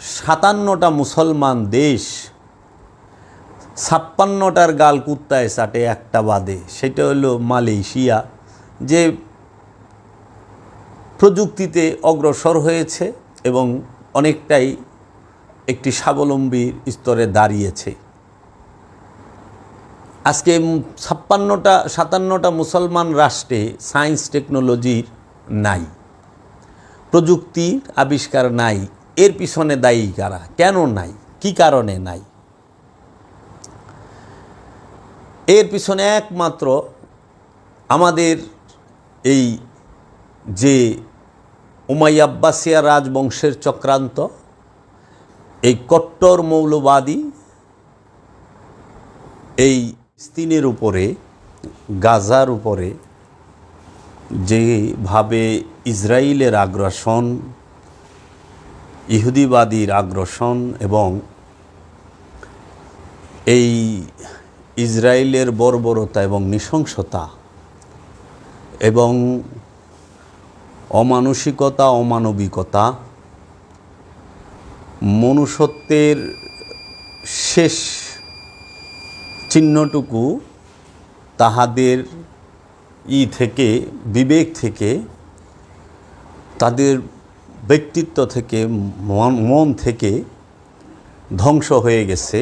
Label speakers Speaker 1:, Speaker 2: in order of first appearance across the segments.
Speaker 1: 57টা মুসলমান দেশ 56টার গাল কুত্তায় চাটে একটা বাদে, সেটা হলো মালয়েশিয়া, যে প্রযুক্তিতে অগ্রসর হয়েছে এবং অনেকটাই একটি স্বাবলম্বী স্তরে দাঁড়িয়েছে। আজকে 57টা মুসলমান রাষ্ট্রে সায়েন্স টেকনোলজির নাই, প্রযুক্তির আবিষ্কার নাই। এর পিছনে দায়ী কারা? কেন নাই? কি কারণে নাই? এর পিছনে একমাত্র আমাদের এই যে উমাইয়া আব্বাসিয়া রাজবংশের চক্রান্ত, এই কট্টর মৌলবাদী এই ফিলিস্তিনের উপরে, গাজার উপরে যেভাবে ইসরায়েলের আগ্রাসন, ইহুদিবাদীর আগ্রাসন এবং এই ইসরায়েলের বর্বরতা এবং নৃশংসতা এবং অমানসিকতা, অমানবিকতা, মনুষ্যত্বের শেষ চিহ্নটুকু তাহাদের থেকে, বিবেক থেকে, তাদের ব্যক্তিত্ব থেকে, মন থেকে ধ্বংস হয়ে গেছে,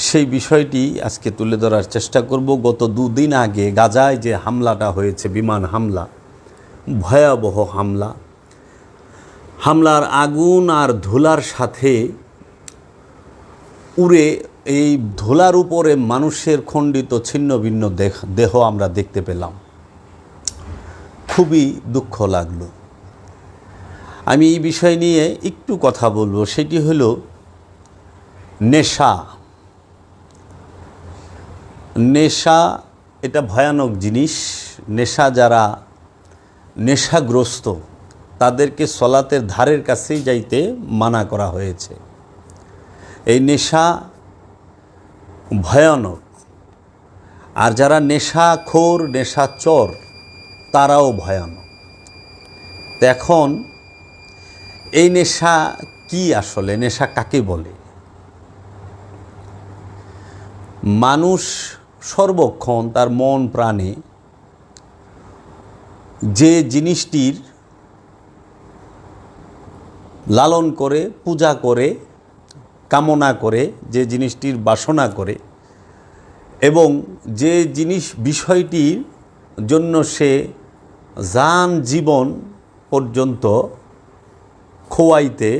Speaker 1: সেই বিষয়টি আজকে তুলে ধরার চেষ্টা করব। গত দুদিন আগে গাজায় যে হামলাটা হয়েছে, বিমান হামলা, ভয়াবহ হামলার আগুন আর ধুলার সাথে উড়ে এই ধুলার উপরে মানুষের খণ্ডিত ছিন্ন ভিন্ন দেহ আমরা দেখতে পেলাম। খুবই দুঃখ লাগলো। আমি এই বিষয় নিয়ে একটু কথা বলবো। সেটি হলো নেশা। এটা ভয়ানক জিনিস। যারা নেশাগ্রস্ত তাদেরকে সলাতের ধারের কাছেই যাইতে মানা করা হয়েছে। এই নেশা ভয়ানক। আর যারা নেশাখোর, নেশাচর, তারাও ভয়ানক। তো এখন এই নেশা কি? আসলে নেশা কাকে বলে? মানুষ সর্বক্ষণ তার মন প্রাণে যে জিনিসটির লালন করে, পূজা করে, কামনা করে, যে জিনিসটির বাসনা করে এবং যে বিষয়টির জন্য সে জান জীবন পর্যন্ত খোয়াইতে,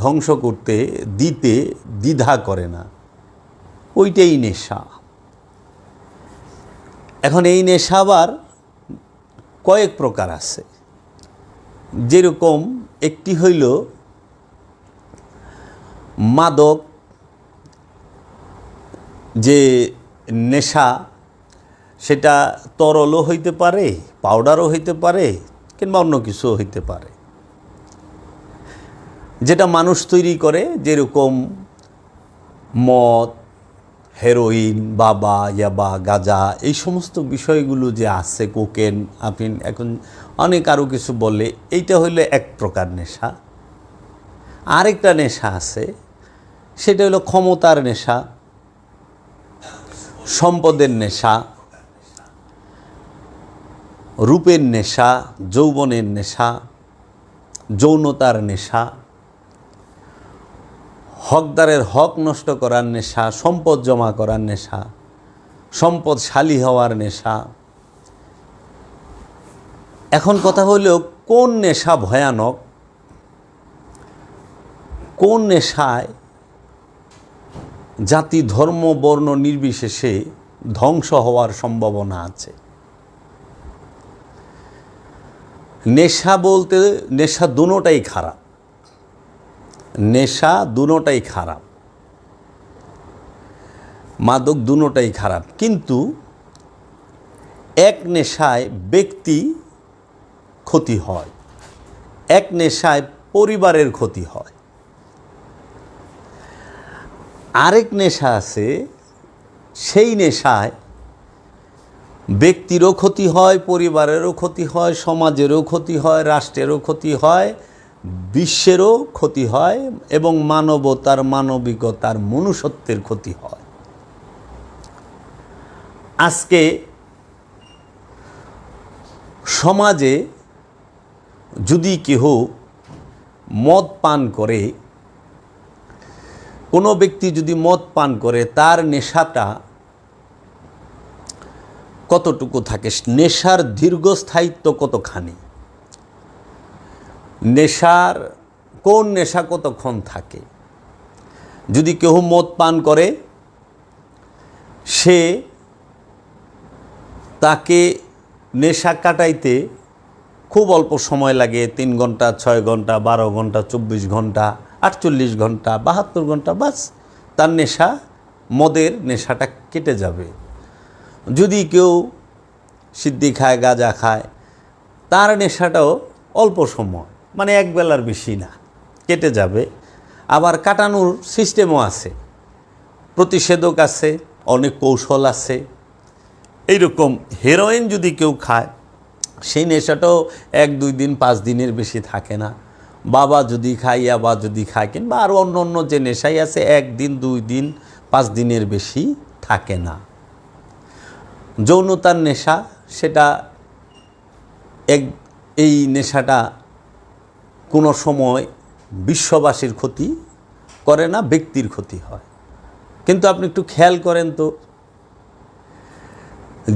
Speaker 1: ধ্বংস করতে, দিতে দ্বিধা করে না, ওইটাই নেশা। এখন এই নেশা আবার কয়েক প্রকার আছে। যেরকম একটি হইল মাদক, যে নেশা, সেটা তরলও হইতে পারে, পাউডারও হইতে পারে, কিংবা অন্য কিছুও হইতে পারে, যেটা মানুষ তৈরি করে। যেরকম মদ, হেরোইন, বাবা, ইয়াবা, গাঁজা, এই সমস্ত বিষয়গুলো যে আছে, কোকেন, আফিন, এখন অনেক আরও কিছু বলে, এইটা হইলো এক প্রকার নেশা। আরেকটা নেশা আছে, সেটা হলো ক্ষমতার নেশা, সম্পদের নেশা, রূপের নেশা, যৌবনের নেশা, যৌনতার নেশা, হকদারের হক নষ্ট করার নেশা, সম্পদ জমা করার নেশা, সম্পদশালী হওয়ার নেশা। এখন কথা হলো কোন নেশা ভয়ানক, কোন নেশায় জাতি, ধর্ম, বর্ণ নির্বিশেষে ধ্বংস হওয়ার সম্ভাবনা আছে। নেশা বলতে, নেশা দুটোটাই খারাপ। নেশা দুটোটাই খারাপ, মাদক দুটোটাই খারাপ। কিন্তু এক নেশায় ব্যক্তি ক্ষতি হয়, এক নেশায় পরিবারের ক্ষতি হয়। আরেক নেশা আছে, সেই নেশায় ব্যক্তিরও ক্ষতি হয়, পরিবারেরও ক্ষতি হয়, সমাজেরও ক্ষতি হয়, রাষ্ট্রেরও ক্ষতি হয়, বিশ্বেরও ক্ষতি হয় এবং মানবতার, মানবিকতার, মনুষ্যত্বের ক্ষতি হয়। আজকে সমাজে যদি কেহ মদ পান করে, কোনো ব্যক্তি যদি মদ পান করে, তার নেশাটা কতটুকু থাকে, নেশার দীর্ঘস্থায়িত্ব কতখানি, নেশার কোন নেশা কতক্ষণ থাকে। যদি কেউ মদ পান করে, সে তাকে নেশা কাটাইতে খুব অল্প সময় লাগে, 3 ঘন্টা, 6 ঘন্টা, 12 ঘন্টা, 24 ঘন্টা, 48 ঘন্টা, 72 ঘন্টা, বাস তার নেশা, মদের নেশাটা কেটে যাবে। যদি কেউ সিদ্ধি খায়, গাঁজা খায়, তার নেশাটাও অল্প সময়, মানে এক বেলার বেশি না, কেটে যাবে। আবার কাটানোর সিস্টেমও আছে, প্রতিষেধক আছে, অনেক কৌশল আছে। এইরকম হেরোইন যদি কেউ খায়, সেই নেশাটাও 1-2 দিন, 5 দিনের বেশি থাকে না। বাবা যদি খায়, ইয়াবা যদি খায়, কিংবা আরও অন্য অন্য যে নেশাই আছে, 1 দিন, 2 দিন, 5 দিনের বেশি থাকে না। যৌনতার নেশা, সেটা এই নেশাটা কোনো সময় বিশ্ববাসীর ক্ষতি করে না, ব্যক্তির ক্ষতি হয়। কিন্তু আপনি একটু খেয়াল করেন তো,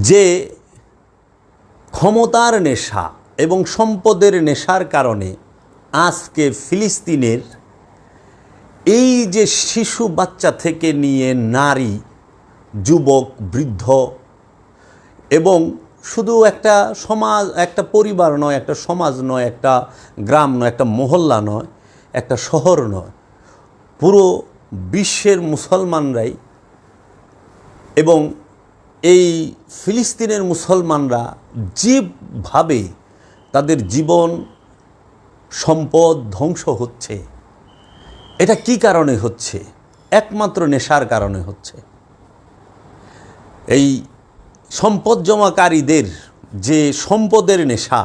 Speaker 1: যে ক্ষমতার নেশা এবং সম্পদের নেশার কারণে আজকে ফিলিস্তিনের এই যে শিশু বাচ্চা থেকে নিয়ে নারী, যুবক, বৃদ্ধ, এবং শুধু একটা সমাজ, একটা পরিবার নয়, একটা সমাজ নয়, একটা গ্রাম নয়, একটা মহল্লা নয়, একটা শহর নয়, পুরো বিশ্বের মুসলমানরাই এবং এই ফিলিস্তিনের মুসলমানরা যেভাবে তাদের জীবন সম্পদ ধ্বংস হচ্ছে, এটা কি কারণে হচ্ছে? একমাত্র নেশার কারণে হচ্ছে। এই সম্পদ জমাকারীদের যে সম্পদের নেশা,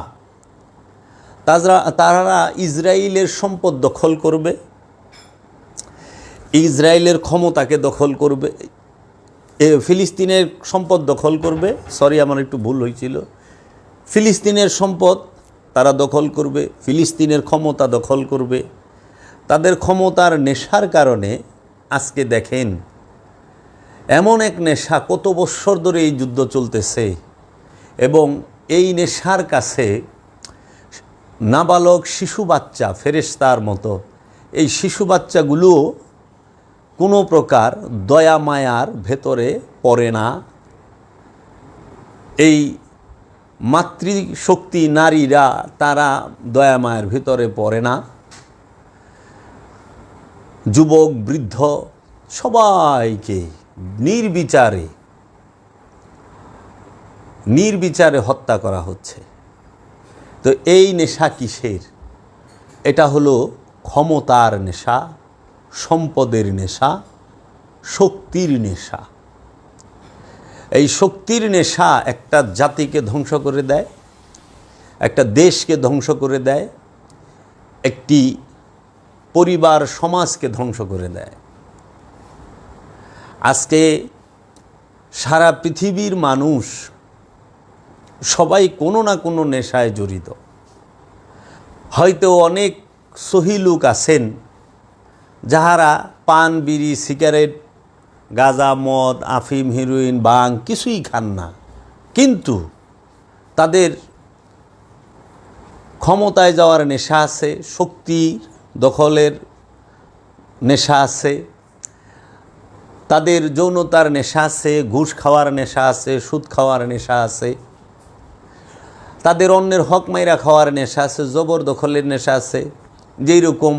Speaker 1: তারা ইসরায়েলের সম্পদ দখল করবে, ইসরায়েলের ক্ষমতাকে দখল করবে, ফিলিস্তিনের সম্পদ দখল করবে। সরি, আমার একটু ভুল হয়েছিল। ফিলিস্তিনের সম্পদ তারা দখল করবে, ফিলিস্তিনের ক্ষমতা দখল করবে। তাদের ক্ষমতার নেশার কারণে আজকে দেখেন, এমন এক নেশা, কত বৎসর ধরে এই যুদ্ধ চলতেছে, এবং এই নেশার কাছে নাবালক শিশু বাচ্চা ফেরেশতার মতো, এই শিশু বাচ্চাগুলোও কোনো প্রকার দয়া মায়ার ভেতরে পড়ে না। এই মাতৃশক্তি নারীরা, তারা দয়া মায়ের ভিতরে পড়ে না। যুবক, বৃদ্ধ, সবাইকে নির্বিচারে হত্যা করা হচ্ছে। তো এই নেশা কিসের? এটা হলো ক্ষমতার নেশা, সম্পদের নেশা, শক্তির নেশা। এই শক্তির নেশা একটা জাতিকে ধ্বংস করে দেয়, একটা দেশকে ধ্বংস করে দেয়, একটি পরিবার, সমাজকে ধ্বংস করে দেয়। আজকে সারা পৃথিবীর মানুষ সবাই কোনো না কোনো নেশায় জড়িত। হয়তো অনেক সহি লোক আছেন যাহারা পান, বিড়ি, সিগারেট, গাঁজা, মদ, আফিম, হিরোইন, ভাং কিছুই খান না, কিন্তু তাদের ক্ষমতায় যাওয়ার নেশা আছে, শক্তির দখলের নেশা আছে, তাদের যৌনতার নেশা আছে, ঘুষ খাওয়ার নেশা আছে, সুদ খাওয়ার নেশা আছে, তাদের অন্যের হক মাইরা খাওয়ার নেশা আছে, জবরদখলের নেশা আছে। যেই রকম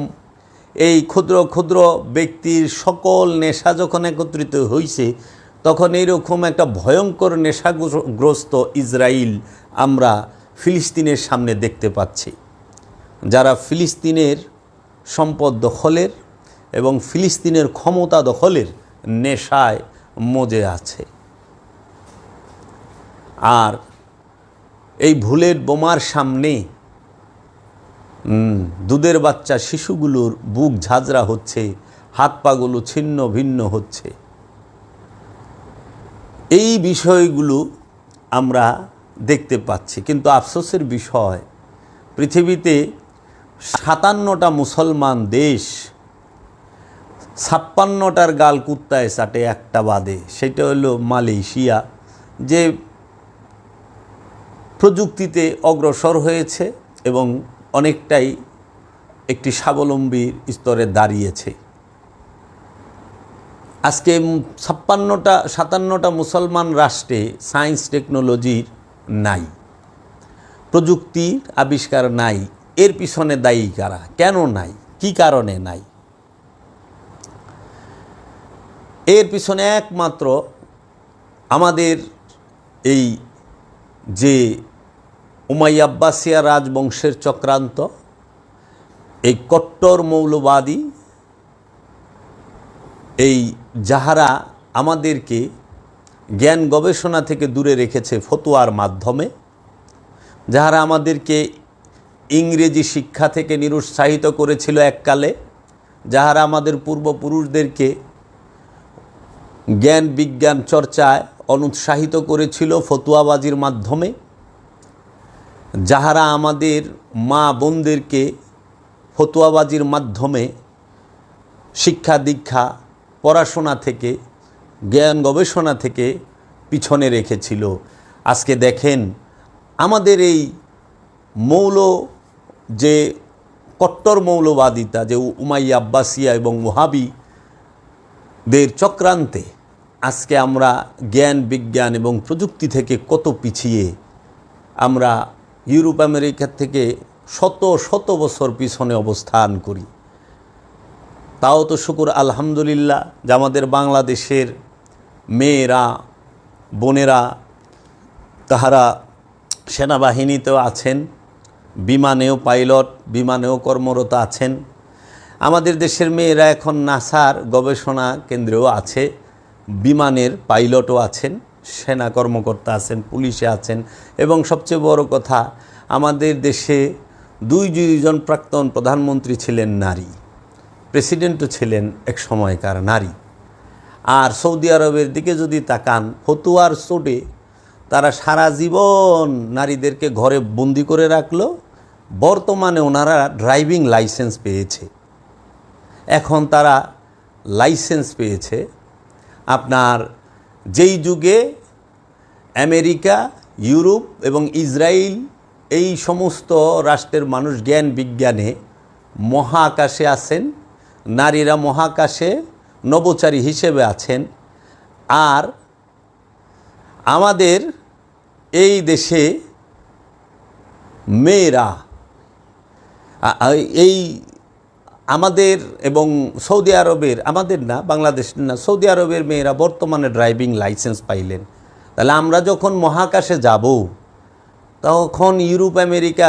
Speaker 1: এই ক্ষুদ্র ক্ষুদ্র ব্যক্তির সকল নেশা যখন একত্রিত হয়েছে, তখন এইরকম একটা ভয়ঙ্কর নেশাগ্রস্ত ইসরায়েল আমরা ফিলিস্তিনের সামনে দেখতে পাচ্ছি, যারা ফিলিস্তিনের সম্পদ দখলের এবং ফিলিস্তিনের ক্ষমতা দখলের নেশায় মজে আছে। আর এই বুলেট বোমার সামনে দুধের বাচ্চা শিশুগুলোর বুক ঝাঁঝরা হচ্ছে, হাত পাগুলো ছিন্ন ভিন্ন হচ্ছে। এই বিষয়গুলো আমরা দেখতে পাচ্ছি। কিন্তু আফসোসের বিষয়, পৃথিবীতে 57টা মুসলমান দেশ 56টার গাল কুত্তায় চাটে একটা বাদে, সেটা হলো মালয়েশিয়া, যে প্রযুক্তিতে অগ্রসর হয়েছে এবং অনেকটাই একটি স্বাবলম্বীর স্তরে দাঁড়িয়েছে। আজকে 57টা মুসলমান রাষ্ট্রে সায়েন্স টেকনোলজির নাই, প্রযুক্তির আবিষ্কার নাই। এর পিছনে দায়ী কারা? কেন নাই? কি কারণে নাই? এর পিছনে একমাত্র আমাদের এই যে উমাইয়া আব্বাসিয়া রাজবংশের চক্রান্ত, এই কট্টর মৌলবাদী, এই যাহারা আমাদেরকে জ্ঞান গবেষণা থেকে দূরে রেখেছে ফতোয়ার মাধ্যমে, যাহারা আমাদেরকে ইংরেজি শিক্ষা থেকে নিরুৎসাহিত করেছিল এককালে, যাহারা আমাদের পূর্বপুরুষদেরকে জ্ঞান বিজ্ঞান চর্চায় অনুৎসাহিত করেছিল ফতুয়াবাজির মাধ্যমে, যাহারা আমাদের মা বোনদেরকে ফতুয়াবাজির মাধ্যমে শিক্ষা দীক্ষা পড়াশোনা থেকে জ্ঞান গবেষণা থেকে পিছনে রেখেছিল, আজকে দেখেন আমাদের এই যে কট্টর মৌলবাদিতা, যে উমাইয়া আব্বাসিয়া এবং ওহাবিদের চক্রান্তে আজকে আমরা জ্ঞান বিজ্ঞান এবং প্রযুক্তি থেকে কত পিছিয়ে, আমরা ইউরোপ আমেরিকার থেকে শত শত বছর পিছনে অবস্থান করি। তাও তো শুকুর আলহামদুলিল্লাহ যে আমাদের বাংলাদেশের মেয়েরা বোনেরা তাহারা সেনাবাহিনীতেও আছেন, বিমানেও পাইলট, বিমানেও কর্মরত আছেন। আমাদের দেশের মেয়েরা এখন নাসার গবেষণা কেন্দ্রেও আছে, বিমানের পাইলটও আছেন, সেনা কর্মকর্তা আছেন, পুলিশে আছেন। এবং সবচেয়ে বড় কথা, আমাদের দেশে দুইজন প্রাক্তন প্রধানমন্ত্রী ছিলেন নারী, প্রেসিডেন্টও ছিলেন এক সময়কার নারী। আর সৌদি আরবের দিকে যদি তাকান, ফতুয়ার চোটে তারা সারা জীবন নারীদেরকে ঘরে বন্দি করে রাখলো। বর্তমানে ওনারা ড্রাইভিং লাইসেন্স পেয়েছে, এখন তারা লাইসেন্স পেয়েছে। আপনার যেই যুগে আমেরিকা, ইউরোপ এবং ইসরায়েল এই সমস্ত রাষ্ট্রের মানুষ জ্ঞান বিজ্ঞানে মহাকাশে আছেন, নারীরা মহাকাশে নভোচারী হিসেবে আছেন, আর আমাদের এই দেশে মেয়েরা এই আমাদের এবং সৌদি আরবের, আমাদের না, বাংলাদেশ না, সৌদি আরবের মেয়েরা বর্তমানে ড্রাইভিং লাইসেন্স পাইলেন। তাহলে আমরা যখন মহাকাশে যাব, তখন ইউরোপ আমেরিকা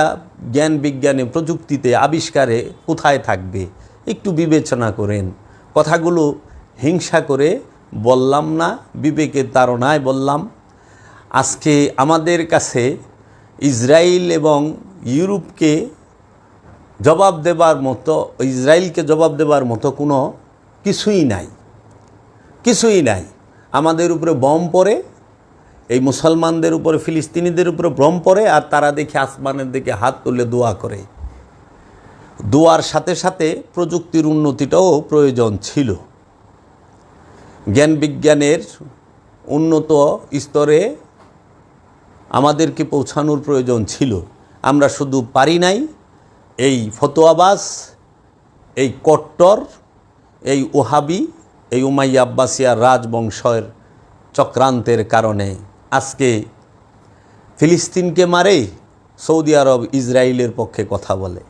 Speaker 1: জ্ঞান বিজ্ঞানে প্রযুক্তিতে আবিষ্কারে কোথায় থাকবে? একটু বিবেচনা করেন। কথাগুলো হিংসা করে বললাম না, বিবেকের তাড়নায় বললাম। আজকে আমাদের কাছে ইসরায়েল এবং ইউরোপকে জবাব দেবার মতো, ইসরায়েলকে জবাব দেবার মতো কোনো কিছুই নাই, কিছুই নাই। আমাদের উপরে বম পড়ে, এই মুসলমানদের উপরে, ফিলিস্তিনিদের উপরে বম পড়ে, আর তারা দেখে আসমানের দিকে হাত তুলে দোয়া করে। দোয়ার সাথে সাথে প্রযুক্তির উন্নতিটাও প্রয়োজন ছিল, জ্ঞান বিজ্ঞানের উন্নত স্তরে আমাদেরকে পৌঁছানোর প্রয়োজন ছিল। আমরা শুধু পারি নাই। এই ফতোয়াবাজ, এই কট্টর, এই ওহাবি, এই উমাইয়া আব্বাসিয়া রাজবংশের চক্রান্তের কারণে আজকে ফিলিস্তিনকে মারে সৌদি আরব ইসরায়েলের পক্ষে কথা বলে।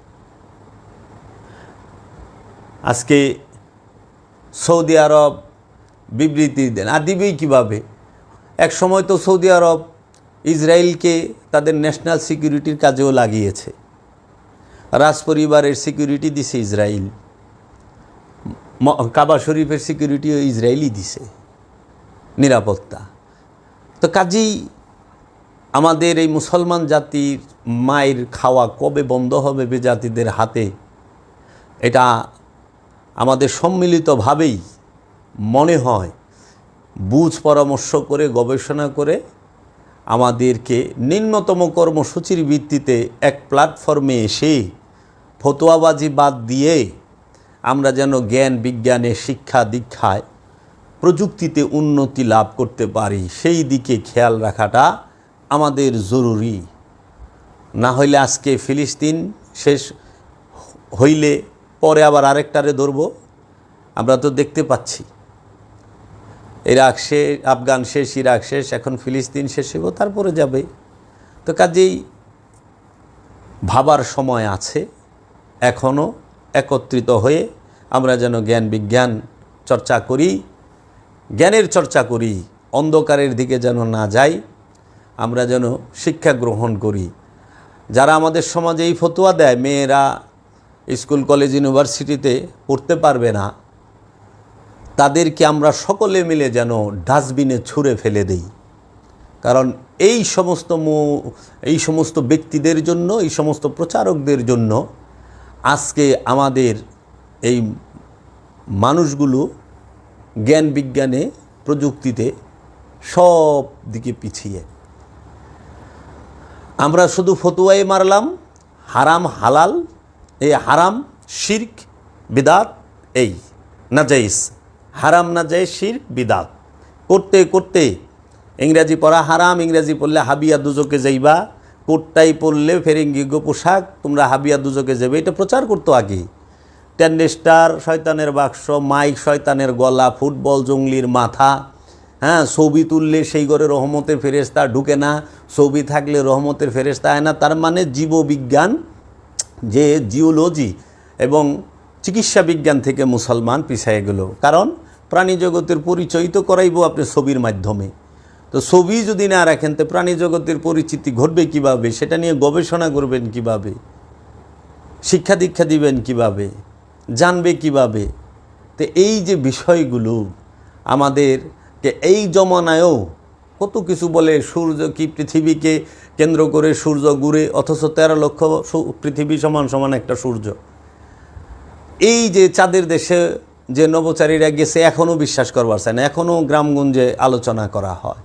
Speaker 1: আজকে সৌদি আরব বিবৃতি দেন, আর দিবেই কীভাবে? এক সময় তো সৌদি আরব ইসরায়েলকে তাদের ন্যাশনাল সিকিউরিটির কাজেও লাগিয়েছে, রাজপরিবারের সিকিউরিটি দিছে ইসরায়েল, কাবা শরীফের সিকিউরিটিও ইসরায়েলই দিছে, নিরাপত্তা। তো কাজেই আমাদের এই মুসলমান জাতির মায়ের খাওয়া কবে বন্ধ হবে বেজাতিদের হাতে, এটা আমাদের সম্মিলিতভাবেই মনে হয় বুঝ পরামর্শ করে গবেষণা করে আমাদেরকে নিম্নতম কর্মসূচির ভিত্তিতে এক প্ল্যাটফর্মে এসে ফতোয়াবাজি বাদ দিয়ে আমরা যেন জ্ঞান বিজ্ঞানে শিক্ষা দীক্ষায় প্রযুক্তিতে উন্নতি লাভ করতে পারি, সেই দিকে খেয়াল রাখাটা আমাদের জরুরি। না হইলে আজকে ফিলিস্তিন শেষ হইলে পরে আবার আরেকটারে ধরব। আমরা তো দেখতে পাচ্ছি ইরাক শেষ, আফগান শেষ, ইরাক শেষ, এখন ফিলিস্তিন শেষ হইব, তারপরে যাবে। তো কাজেই ভাবার সময় আছে, এখনও একত্রিত হয়ে আমরা যেন জ্ঞান বিজ্ঞান চর্চা করি, জ্ঞানের চর্চা করি, অন্ধকারের দিকে যেন না যাই, আমরা যেন শিক্ষা গ্রহণ করি। যারা আমাদের সমাজে এই ফতোয়া দেয় মেয়েরা স্কুল কলেজ ইউনিভার্সিটিতে পড়তে পারবে না, তাদেরকে আমরা সকলে মিলে যেন ডাস্টবিনে ছুঁড়ে ফেলে দেই। কারণ এই সমস্ত ব্যক্তিদের জন্য, এই সমস্ত প্রচারকদের জন্য আজকে আমাদের এই মানুষগুলো জ্ঞান বিজ্ঞানে প্রযুক্তিতে সব দিকে পিছিয়ে। আমরা শুধু ফতোয়াই মারলাম হারাম হালাল, এই হারাম শিরক বিদাত, এই নাজাইজ, হারাম নাজাইজ শিরক বিদাত করতে করতে ইংরাজি পড়া হারাম, ইংরাজি পড়লে হাবিয়া দুজকে যাইবা, কোটটাই পড়লে ফেরেঙ্গি গো পোশাক, তোমরা হাবিয়া দুজকে যাবে, এটা প্রচার করতো আগে। টেন্ডেস্টার শয়তানের বাক্স, মাইক শয়তানের গলা, ফুটবল জঙ্গলির মাথা, হ্যাঁ, ছবি তুললে সেই ঘরে রহমতের ফেরেশতা ঢুকে না, ছবি থাকলে রহমতের ফেরেশতা আয় না। তার মানে জীববিজ্ঞান, যে জিওলজি এবং চিকিৎসা বিজ্ঞান থেকে মুসলমান পিছিয়ে গেল। কারণ প্রাণী জগতের পরিচয় তো করাইব আপনি ছবির মাধ্যমে। তো ছবি যদি না রাখেন তো প্রাণী জগতের পরিচিতি ঘটবে কিভাবে, সেটা নিয়ে গবেষণা করবেন কিভাবে, শিক্ষা দীক্ষা দিবেন কিভাবে, জানবে কিভাবে? তো এই যে বিষয়গুলো আমাদেরকে এই জমানায়ও কত কিছু বলে, সূর্য কি পৃথিবীকে কেন্দ্র করে সূর্য ঘুরে, অথচ 13 লক্ষ পৃথিবী সমান সমান একটা সূর্য। এই যে চাঁদের দেশে যে নভোচারীরা গেছে এখনও বিশ্বাস করবার চায় না, এখনও গ্রামগঞ্জে আলোচনা করা হয়।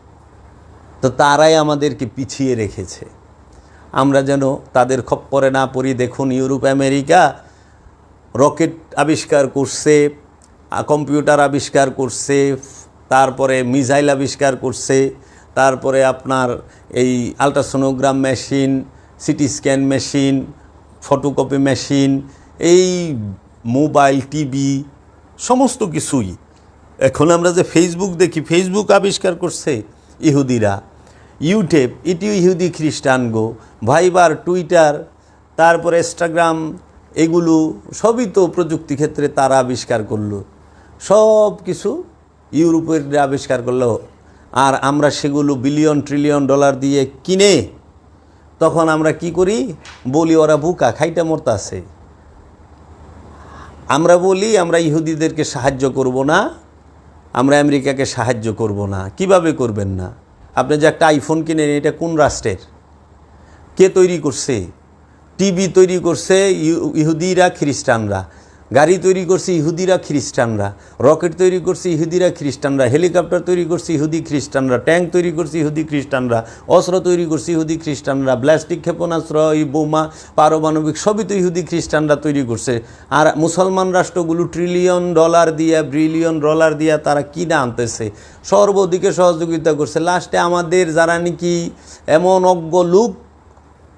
Speaker 1: তো তারাই আমাদেরকে পিছিয়ে রেখেছে, আমরা যেন তাদের খপ্পরে না পড়ি। দেখুন ইউরোপ আমেরিকা রকেট আবিষ্কার করছে, কম্পিউটার আবিষ্কার করছে, তারপরে মিসাইল আবিষ্কার করছে, তারপরে আপনার এই ultrasonogram machine, CT scan machine, photocopy machine, এই মোবাইল, টিভি, সমস্ত কিছুই। এখন আমরা যে ফেসবুক দেখি, ফেসবুক আবিষ্কার করছে ইহুদিরা, ইউটিউব এটিও ইহুদি খ্রিস্টান গো, ভাইবার, টুইটার, তারপরে ইনস্টাগ্রাম, এগুলো সবই তো প্রযুক্তি ক্ষেত্রে তারা আবিষ্কার করলো, সব কিছু ইউরোপের আবিষ্কার করলো। আর আমরা সেগুলো বিলিয়ন ট্রিলিয়ন ডলার দিয়ে কিনে তখন আমরা কি করি, বলি ওরা বুকা খাইটা মরতাছে। আমরা বলি আমরা ইহুদিদেরকে সাহায্য করব না, আমরা আমেরিকাকে সাহায্য করব না। কিভাবে করবেন না? আপনি যে একটা আইফোন কিনেন, এটা কোন রাষ্ট্রের, কে তৈরি করছে? টিভি তৈরি করছে ইহুদিরা খ্রিস্টানরা, গাড়ি তৈরি করছে ইহুদিরা খ্রিস্টানরা, রকেট তৈরি করছে ইহুদিরা খ্রিস্টানরা, হেলিকপ্টার তৈরি করছে ইহুদি খ্রিস্টানরা, ট্যাঙ্ক তৈরি করছে ইহুদি খ্রিস্টানরা, অস্ত্র তৈরি করছে ইহুদি খ্রিস্টানরা, ব্লাস্টিক ক্ষেপণাস্ত্র, এই বোমা, পারমাণবিক সবই তো ইহুদি খ্রিস্টানরা তৈরি করছে। আর মুসলমান রাষ্ট্রগুলো ট্রিলিয়ন ডলার দিয়া, বিলিয়ন ডলার দিয়া তারা কিনা আনতেছে, সর্বদিকে সহযোগিতা করছে। লাস্টে আমাদের যারা নাকি এমন অজ্ঞ লোক,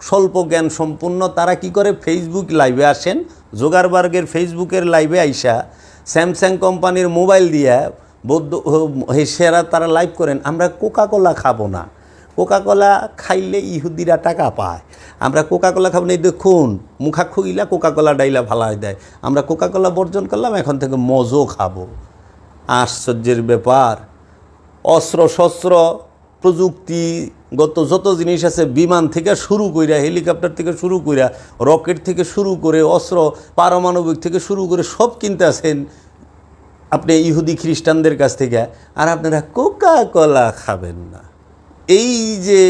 Speaker 1: স্বল্প জ্ঞান সম্পূর্ণ, তারা কি করে, ফেসবুক লাইভে আসেন, জোগারবার্গের ফেসবুকের লাইভে আইসা স্যামসাং কোম্পানির মোবাইল দিয়া সেরা তারা লাইভ করেন, আমরা কোকাকোলা খাবো না, কোকাকোলা খাইলে ইহুদিরা টাকা পায়, আমরা কোকাকোলা খাবো না। দেখুন মুখা খুইলা কোকাকোলা ডাইলা ভালাই দেয়, আমরা কোকাকোলা বর্জন করলাম, এখন থেকে মজো খাবো। আশ্চর্যের ব্যাপার। অস্ত্র শস্ত্র প্রযুক্তিগত যত জিনিস আছে, বিমান থেকে শুরু কইরা, হেলিকপ্টার থেকে শুরু কইরা, রকেট থেকে শুরু করে, অস্ত্র পারমাণবিক থেকে শুরু করে সব কিনতে আছেন আপনি ইহুদি খ্রিস্টানদের কাছ থেকে, আর আপনারা কোকা কোলা খাবেন না। এই যে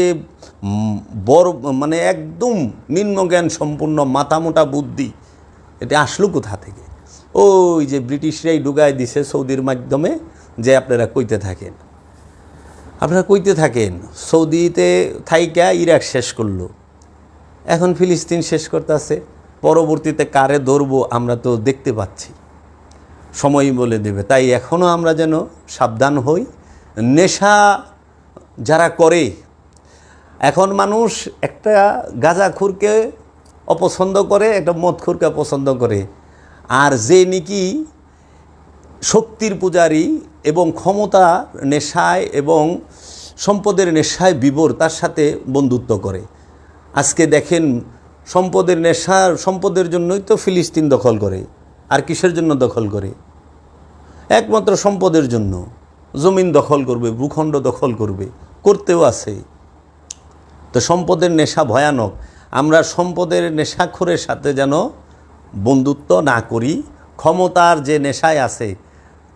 Speaker 1: বড় মানে একদম নিম্নজ্ঞান সম্পূর্ণ মাথামোটা বুদ্ধি এটা আসলো কোথা থেকে? ওই যে ব্রিটিশরাই ঢুকাই দিছে সৌদির মাধ্যমে, যে আপনারা কইতে থাকেন, আপনারা কইতে থাকেন। সৌদিতে থাইকা ইরাক শেষ করলো, এখন ফিলিস্তিন শেষ করতেছে। পরবর্তীতে কারে ধরবো আমরা তো দেখতে পাচ্ছি, সময়ই বলে দেবে। তাই এখনও আমরা যেন সাবধান হই। নেশা যারা করে, এখন মানুষ একটা গাঁজাখোরকে অপছন্দ করে, একটা মদখোরকে পছন্দ করে, আর যে নাকি শক্তির পূজারী এবং ক্ষমতা নেশায় এবং সম্পদের নেশায় বিভোর, তার সাথে বন্ধুত্ব করে। আজকে দেখেন সম্পদের নেশার সম্পদের জন্যই তো ফিলিস্তিন দখল করে। আর কিসের জন্য দখল করে? একমাত্র সম্পদের জন্য। জমিন দখল করবে, ভূখণ্ড দখল করবে, করতেও আছে। তো সম্পদের নেশা ভয়ানক। আমরা সম্পদের নেশাখোরের সাথে যেন বন্ধুত্ব না করি। ক্ষমতার যে নেশায় আছে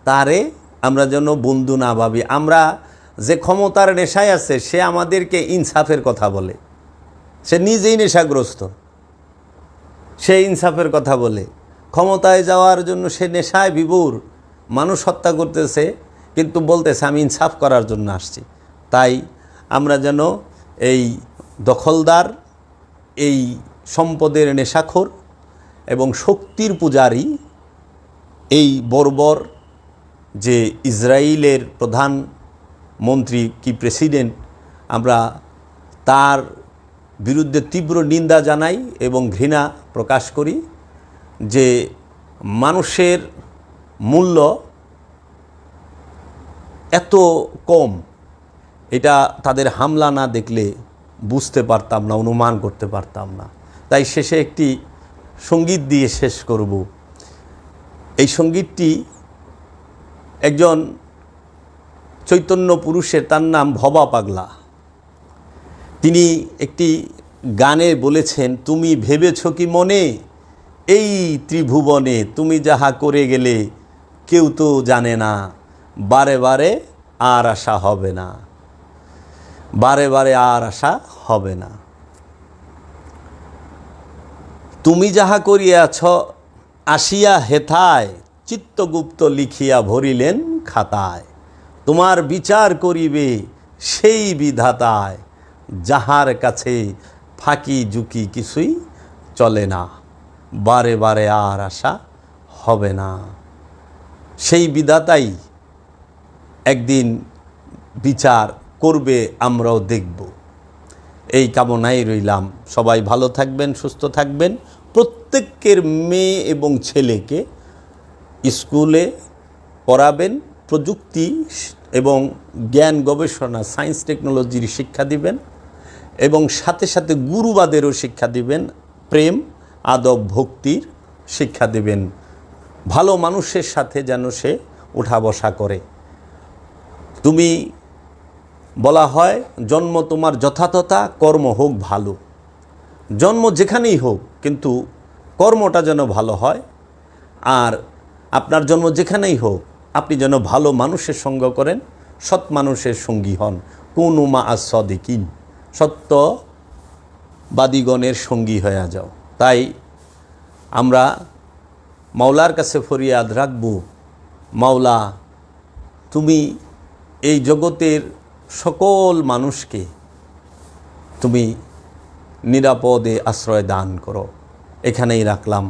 Speaker 1: তারে আমরা যেন বন্ধু না ভাবি। আমরা যে ক্ষমতার নেশায় আছে সে আমাদেরকে ইনসাফের কথা বলে, সে নিজেই নেশাগ্রস্ত, সে ইনসাফের কথা বলে। ক্ষমতায় যাওয়ার জন্য সে নেশায় বিভোর, মানুষ হত্যা করতেছে, কিন্তু বলতেছে আমি ইনসাফ করার জন্য আসছি। তাই আমরা যেন এই দখলদার, এই সম্পদের নেশাখোর এবং শক্তির পূজারী এই বর্বর যে ইসরায়েলের প্রধানমন্ত্রী কি প্রেসিডেন্ট, আমরা তার বিরুদ্ধে তীব্র নিন্দা জানাই এবং ঘৃণা প্রকাশ করি। যে মানুষের মূল্য এত কম, এটা তাদের হামলা না দেখলে বুঝতে পারতাম না, অনুমান করতে পারতাম না। তাই শেষে একটি সঙ্গীত দিয়ে শেষ করব। এই সঙ্গীতটি একজন চৈতন্য পুরুষের, তার নাম ভবা পাগলা। তিনি একটি গানে বলেছেন, তুমি ভেবেছ কি মনে এই ত্রিভুবনে তুমি যাহা করে গেলে কেউ তো জানে না, বারে বারে আর আশা হবে না, বারে বারে আর আশা হবে না। তুমি যাহা করিয়াছ আসিয়া হেথায়, চিত্তগুপ্ত লিখিয়া ভরিলেন খাতায়। তোমার বিচার করিবে সেই বিধাতায়, যাহার কাছে ফাঁকি ঝুঁকি কিছুই চলে না, বারে বারে আর আশা হবে না। সেই বিধাতাই একদিন বিচার করবে, আমরাও দেখব। এই কামনায় রইলাম। সবাই ভালো থাকবেন, সুস্থ থাকবেন। প্রত্যেকের মেয়ে এবং ছেলেকে স্কুলে পড়াবেন, প্রযুক্তি এবং জ্ঞান গবেষণা, সায়েন্স টেকনোলজির শিক্ষা দিবেন এবং সাথে সাথে গুরুবাদেরও শিক্ষা দিবেন, প্রেম আদব ভক্তির শিক্ষা দিবেন। ভালো মানুষের সাথে যেন সে ওঠা বসা করে। তুমি বলা হয় জন্ম তোমার যথাতথা, কর্ম হোক ভালো। জন্ম যেখানেই হোক, কিন্তু কর্মটা যেন ভালো হয়। আর আপনার জন্ম যেখানেই হোক, আপনি যেন ভালো মানুষের সঙ্গ করেন, সৎ মানুষের সঙ্গী হন। কুনু মা আস-সাদিকিন, সত্যবাদীগণের সঙ্গী হয়ে যাও। তাই আমরা মাওলার কাছে ফরিয়াদ রাখব, মাওলা তুমি এই জগতের সকল মানুষকে তুমি নিরাপদে আশ্রয় দান করো। এখানেই রাখলাম।